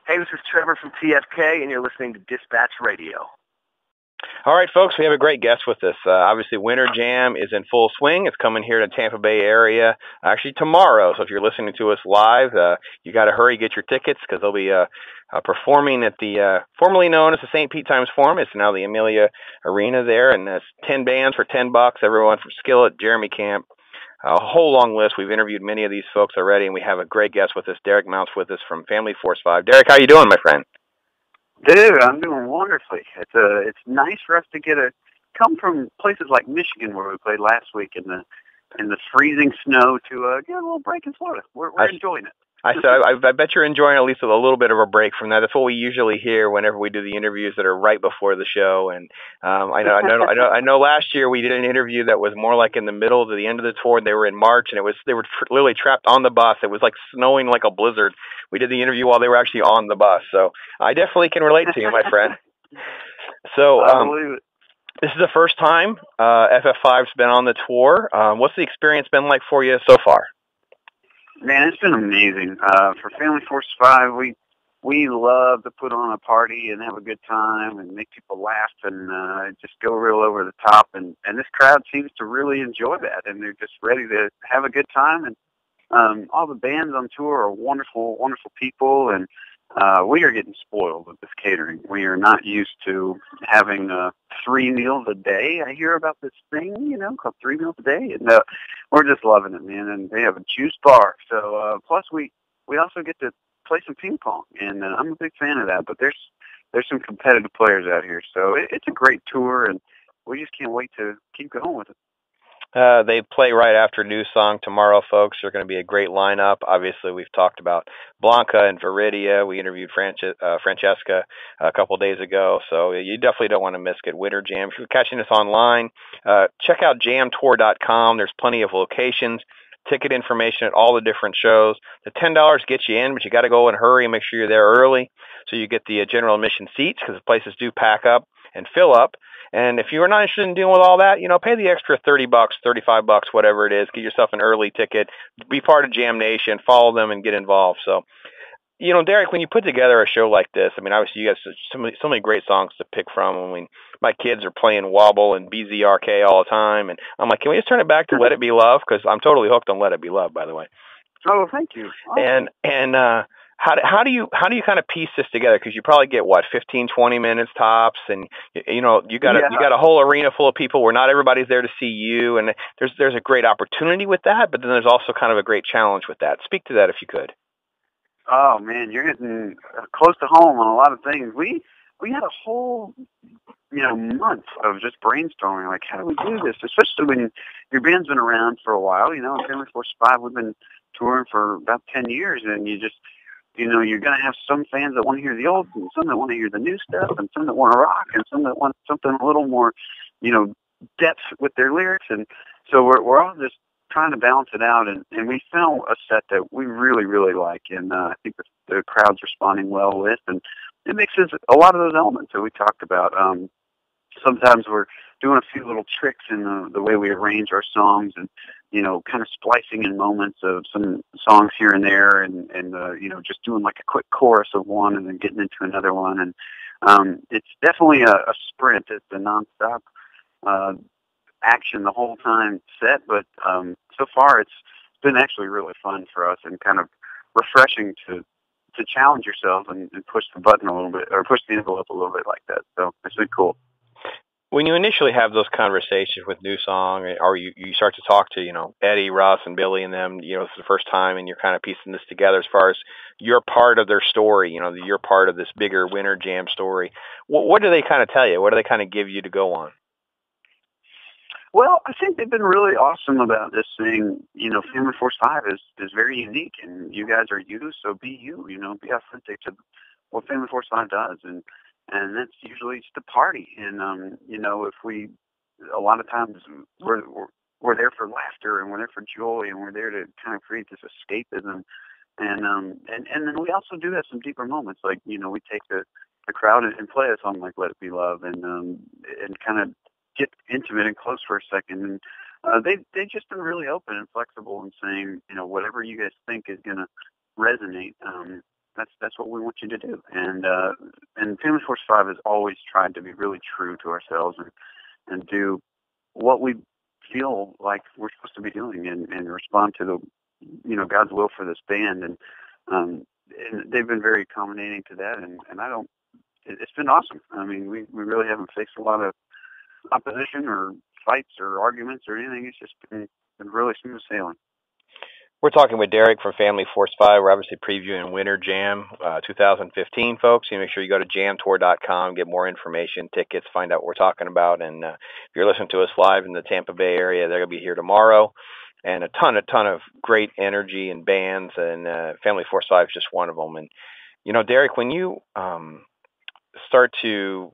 Hey, this is Trevor from TFK, and you're listening to Dispatch Radio. All right, folks, we have a great guest with us. Obviously, Winter Jam is in full swing. It's coming here to the Tampa Bay area actually tomorrow. So if you're listening to us live, you got to hurry, get your tickets, because they'll be performing at the formerly known as the St. Pete Times Forum. It's now the Amelia Arena there, and that's 10 bands for $10. Everyone from Skillet, Jeremy Camp, a whole long list. We've interviewed many of these folks already, and we have a great guest with us, Derek Mounts, with us from Family Force 5. Derek, how you doing, my friend? Dude, I'm doing wonderfully. It's nice for us to come from places like Michigan, where we played last week in the freezing snow, to get a little break in Florida. We're enjoying it. I bet you're enjoying at least a little bit of a break from that. That's what we usually hear whenever we do the interviews that are right before the show. And I know last year we did an interview that was more like in the middle to the end of the tour. They were in March, and they were literally trapped on the bus. It was like snowing like a blizzard. We did the interview while they were actually on the bus. So I definitely can relate to you, my friend. So I believe it. This is the first time FF5's been on the tour. What's the experience been like for you so far? Man, it's been amazing. For Family Force 5, we love to put on a party and have a good time and make people laugh and just go real over the top. And this crowd seems to really enjoy that, and they're just ready to have a good time. And all the bands on tour are wonderful, wonderful people, and we are getting spoiled with this catering. We are not used to having 3 meals a day. I hear about this thing, called 3 meals a day, and we're just loving it, man. And they have a juice bar. So plus we also get to play some ping pong, and I'm a big fan of that. But there's some competitive players out here, so it's a great tour, and we just can't wait to keep going with it. They play right after New Song tomorrow, folks. They're going to be a great lineup. Obviously, we've talked about Blanca and Viridia. We interviewed Francesca a couple days ago, so you definitely don't want to miss it. Winter Jam. If you're catching us online, check out jamtour.com. There's plenty of locations, ticket information at all the different shows. The $10 gets you in, but you got to go and hurry and make sure you're there early so you get the general admission seats, because the places do pack up and fill up. And if you're not interested in dealing with all that, pay the extra $30, $35, whatever it is. Get yourself an early ticket. Be part of Jam Nation. Follow them and get involved. So, Derek, when you put together a show like this, obviously you have so many great songs to pick from. My kids are playing Wobble and BZRK all the time, and I'm like, can we just turn it back to Let It Be Love? Because I'm totally hooked on Let It Be Love, by the way. Oh, thank you. Awesome. And how do you kind of piece this together? Because you probably get 15, 20 minutes tops, and you got a whole arena full of people where not everybody's there to see you, and there's a great opportunity with that, but then there's also kind of a great challenge with that. Speak to that if you could. Oh man, you're getting close to home on a lot of things. We had a whole month of just brainstorming, like, how do we do this? Especially when your band's been around for a while. Family Force 5, we've been touring for about 10 years, and you just you're going to have some fans that want to hear the old, and some that want to hear the new stuff, and some that want to rock, and some that want something a little more, depth with their lyrics. And so we're all just trying to balance it out, and we found a set that we really, really like, and I think the crowd's responding well with, and it mixes a lot of those elements that we talked about. Sometimes we're doing a few little tricks in the way we arrange our songs, and kind of splicing in moments of some songs here and there, and just doing like a quick chorus of one and then getting into another one. And it's definitely a sprint. It's a nonstop action the whole time set, but so far it's been actually really fun for us and kind of refreshing to challenge yourself and push the button a little bit, or push the envelope a little bit like that. So it's been cool. When you initially have those conversations with New Song, or you start to talk to, Eddie, Russ, and Billy and them, it's the first time, and you're kind of piecing this together as far as you're part of their story, you're part of this bigger Winter Jam story. What do they kind of tell you? What do they kind of give you to go on? Well, I think they've been really awesome about this thing. Family Force 5 is very unique, and you guys are you, so be you, be authentic to what Family Force 5 does. And that's usually just a party. And, if a lot of times we're there for laughter, and we're there for joy, and we're there to kind of create this escapism. And then we also do have some deeper moments, like, we take the crowd and play a song like Let It Be Love, and kind of get intimate and close for a second. And they've just been really open and flexible and saying, whatever you guys think is going to resonate, That's what we want you to do. And Family Force 5 has always tried to be really true to ourselves and do what we feel like we're supposed to be doing and respond to the God's will for this band. And they've been very accommodating to that, and it's been awesome. I mean, we really haven't faced a lot of opposition or fights or arguments or anything. It's just been really smooth sailing. We're talking with Derek from Family Force 5. We're obviously previewing Winter Jam 2015, folks. You make sure you go to jamtour.com, get more information, tickets, find out what we're talking about. And if you're listening to us live in the Tampa Bay area, they're going to be here tomorrow. And a ton of great energy and bands, and Family Force 5 is just one of them. And, Derek, when you start to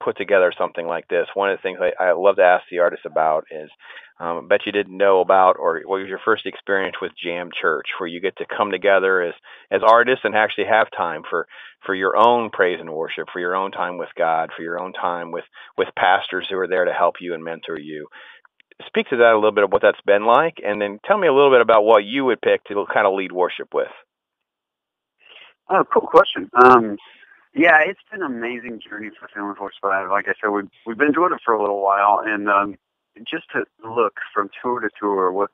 put together something like this, one of the things I love to ask the artists about is, I bet you didn't know about, or what was your first experience with Jam Church, where you get to come together as artists and actually have time for your own praise and worship, for your own time with God, for your own time with pastors who are there to help you and mentor you. Speak to that a little bit of what that's been like, and then tell me a little bit about what you would pick to kind of lead worship with. Oh, cool question. Yeah, it's been an amazing journey for Family Force 5. Like I said, we've been doing it for a little while, and just to look from tour to tour what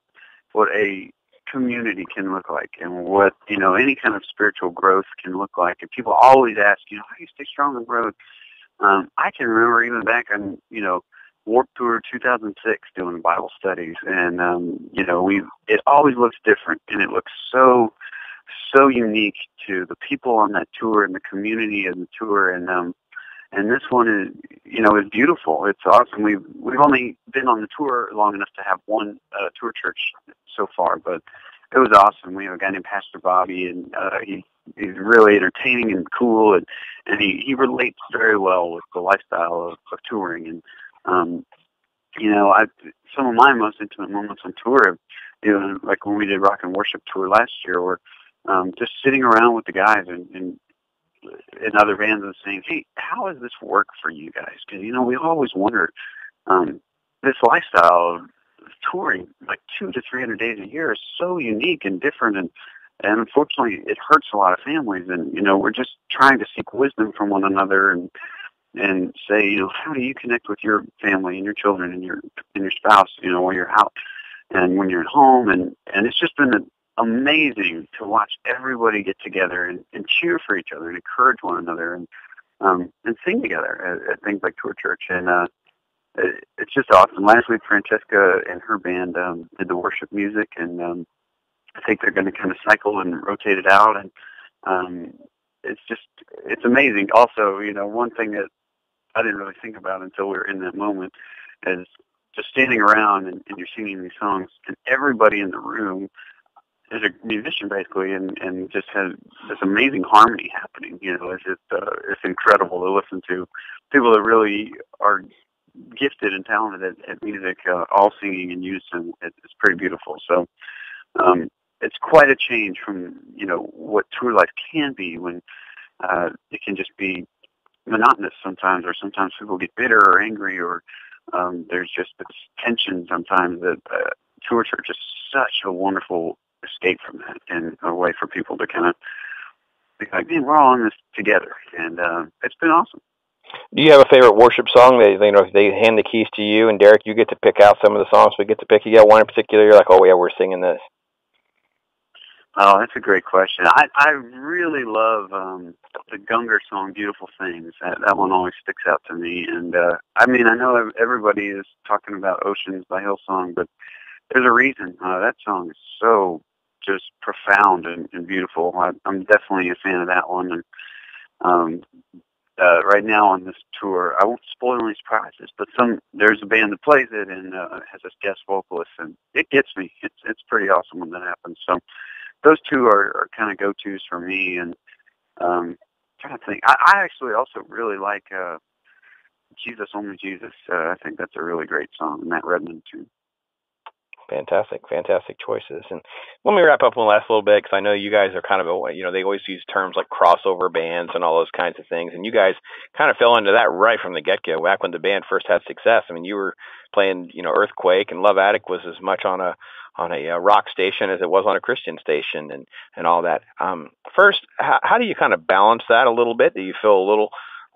a community can look like, and what any kind of spiritual growth can look like. And people always ask, how do you stay strong on the road? I can remember even back on Warped Tour 2006 doing Bible studies, and it always looks different, and it looks so unique to the people on that tour and the community of the tour, and this one is beautiful. It's awesome. We've only been on the tour long enough to have one tour church so far, but it was awesome. We have a guy named Pastor Bobby, and he's really entertaining and cool, and he relates very well with the lifestyle of touring. And some of my most intimate moments on tour, like when we did Rock and Worship Tour last year, were just sitting around with the guys and other bands and saying, hey, how does this work for you guys? Because, we always wondered, this lifestyle of touring like 200 to 300 days a year is so unique and different, and unfortunately it hurts a lot of families, and, we're just trying to seek wisdom from one another and say, how do you connect with your family and your children and your spouse, while you're out and when you're at home, and it's just been amazing to watch everybody get together and cheer for each other and encourage one another and sing together at things like Tour Church. And it's just awesome. Last week, Francesca and her band did the worship music, and I think they're going to kind of cycle and rotate it out. And it's amazing. Also, one thing that I didn't really think about until we were in that moment is just standing around and you're singing these songs, and everybody in the room is a musician basically, and just has this amazing harmony happening. It's incredible to listen to people that really are gifted and talented at music, all singing in unison. It's pretty beautiful. So it's quite a change from what tour life can be, when it can just be monotonous sometimes, or sometimes people get bitter or angry, or there's just this tension sometimes. That Tour Church is such a wonderful escape from that, and a way for people to kind of be like, man, we're all in this together, and it's been awesome. Do you have a favorite worship song? If they hand the keys to you, and Derek, you get to pick out some of the songs we get to pick. You got one in particular you're like, oh yeah, we're singing this? Oh, that's a great question. I really love the Gungor song, Beautiful Things. That one always sticks out to me. And I know everybody is talking about Oceans by Hillsong, but there's a reason. That song is so just profound and beautiful. I'm definitely a fan of that one. And right now on this tour, I won't spoil any surprises, but there's a band that plays it and has this guest vocalist, and it gets me. It's pretty awesome when that happens. So those two are kind of go-tos for me. And I'm trying to think. I actually also really like Jesus, Only Jesus. I think that's a really great song, Matt Redman too. Fantastic choices. And let me wrap up one last little bit, because I know you guys are kind of, they always use terms like crossover bands and all those kinds of things, and you guys kind of fell into that right from the get-go. Back when the band first had success, you were playing, Earthquake, and Love Addict was as much on a rock station as it was on a Christian station, and all that. First, how do you kind of balance that a little bit? Do you feel a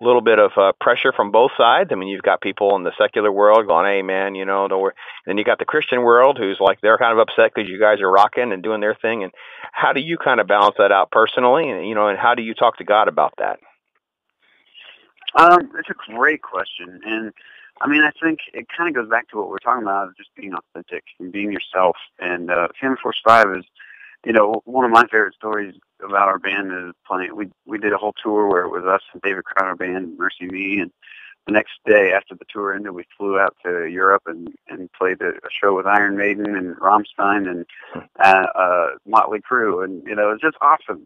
little bit of pressure from both sides? I mean, you've got people in the secular world going, "Hey, man, don't worry." Then you got the Christian world who's like, they're kind of upset because you guys are rocking and doing their thing. And how do you kind of balance that out personally? And and how do you talk to God about that? It's a great question, and I mean, I think it kind of goes back to what we're talking about, just being authentic and being yourself. And Family Force 5 is, one of my favorite stories about our band is playing. We did a whole tour where it was us and David Crowder Band, Mercy Me, and the next day after the tour ended, we flew out to Europe and played a show with Iron Maiden and Rammstein and Motley Crue, and it's just awesome.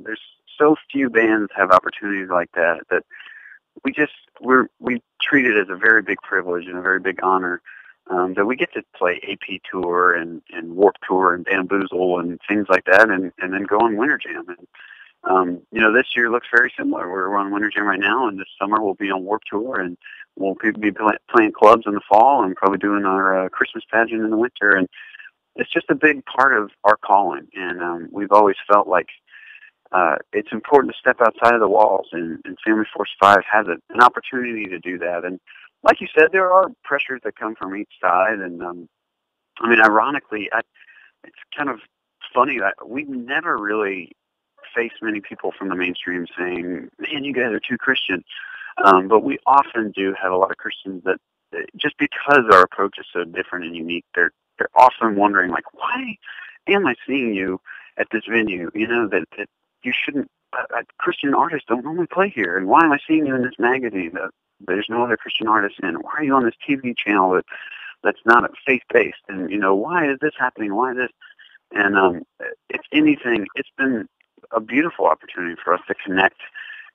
There's so few bands have opportunities like that we treat it as a very big privilege and a very big honor that we get to play AP Tour and Warped Tour and Bamboozle and things like that, and then go on Winter Jam. And this year looks very similar. We're on Winter Jam right now, and this summer we'll be on Warped Tour, and we'll be playing clubs in the fall and probably doing our Christmas pageant in the winter. And it's just a big part of our calling. And we've always felt like it's important to step outside of the walls, and Family Force 5 has an opportunity to do that. And like you said, there are pressures that come from each side. And I mean, ironically, it's kind of funny that we've never really faced many people from the mainstream saying, "Man, you guys are too Christian." But we often do have a lot of Christians that, just because our approach is so different and unique, they're often wondering, like, why am I seeing you at this venue? That you shouldn't. Christian artists don't normally play here, and why am I seeing you in this magazine that there's no other Christian artists in? Why are you on this TV channel that's not faith-based? And why is this happening? Why this? And if anything, it's been a beautiful opportunity for us to connect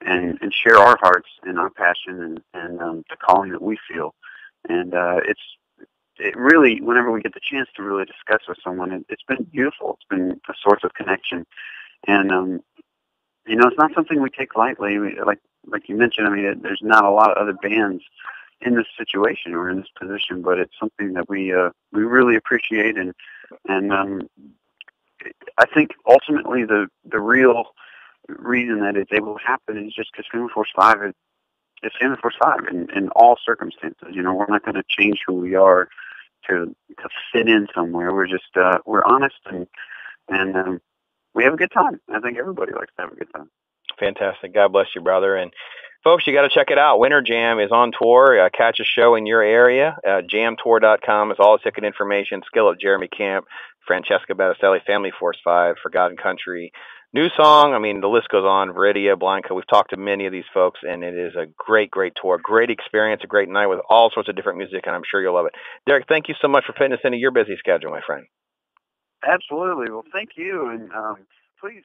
and share our hearts and our passion and the calling that we feel. And it really, whenever we get the chance to really discuss with someone, it's been beautiful. It's been a source of connection. And it's not something we take lightly. Like you mentioned, I mean, there's not a lot of other bands in this situation or in this position, but it's something that we really appreciate. And I think ultimately the real reason that it's able to happen is just because Family Force 5 is Family Force 5 in all circumstances. We're not going to change who we are to fit in somewhere. We're just we're honest and we have a good time. I think everybody likes to have a good time. Fantastic. God bless you, brother. And folks, you got to check it out. Winter Jam is on tour. Catch a show in your area. Jamtour.com is all the ticket information. Skillet, Jeremy Camp, Francesca Battistelli, Family Force 5, Forgotten Country. New song. I mean, the list goes on. Viridia, Blanca. We've talked to many of these folks, and it is a great, great tour. Great experience, a great night with all sorts of different music, and I'm sure you'll love it. Derek, thank you so much for fitting us into your busy schedule, my friend. Absolutely. Well, thank you. And please...